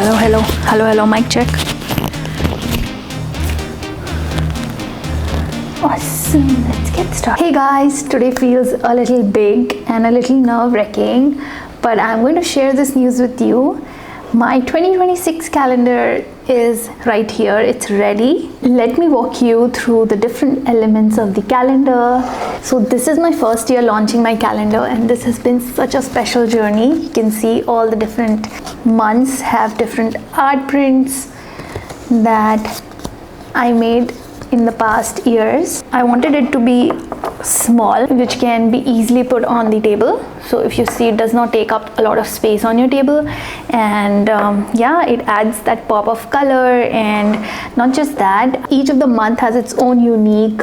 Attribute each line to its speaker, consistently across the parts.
Speaker 1: Hello, mic check. Awesome, let's get started. Hey guys, today feels a little big and a little nerve-wracking, but I'm going to share this news with you. My 2026 calendar is right here, it's ready. Let me walk you through the different elements of the calendar. So this is my first year launching my calendar, and this has been such a special journey. You can see all the different months have different art prints that I made in the past years. I wanted it to be small, which can be easily put on the table. So if you see, it does not take up a lot of space on your table, and yeah, it adds that pop of color. And not just that, each of the month has its own unique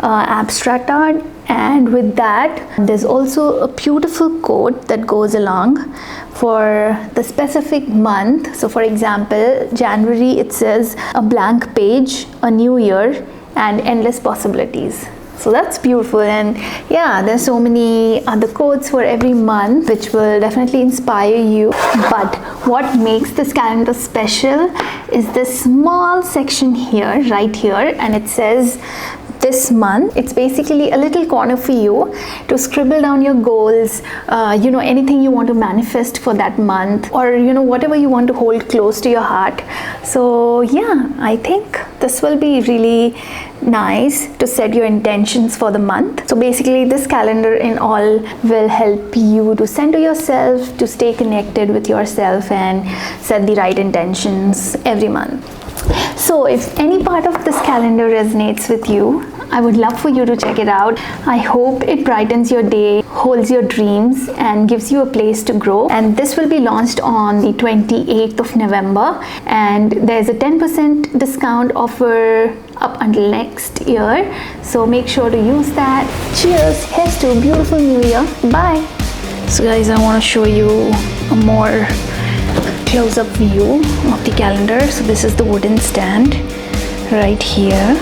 Speaker 1: abstract art, and with that there's also a beautiful quote that goes along for the specific month. So for example, January, it says, "A blank page, a new year, and endless possibilities." So that's beautiful. And yeah, there's so many other quotes for every month which will definitely inspire you. But what makes this calendar special is this small section here, right here, and it says this month. It's basically a little corner for you to scribble down your goals, anything you want to manifest for that month, or whatever you want to hold close to your heart. So yeah, I think this will be really nice to set your intentions for the month. So basically, this calendar in all will help you to center yourself, to stay connected with yourself and set the right intentions every month. So if any part of this calendar resonates with you, I would love for you to check it out. I hope it brightens your day, holds your dreams, and gives you a place to grow. And this will be launched on the 28th of November, and there's a 10% discount offer up until next year. So make sure to use that. Cheers! Here's to a beautiful new year. Bye! So guys, I want to show you a more close-up view of the calendar. So this is the wooden stand right here.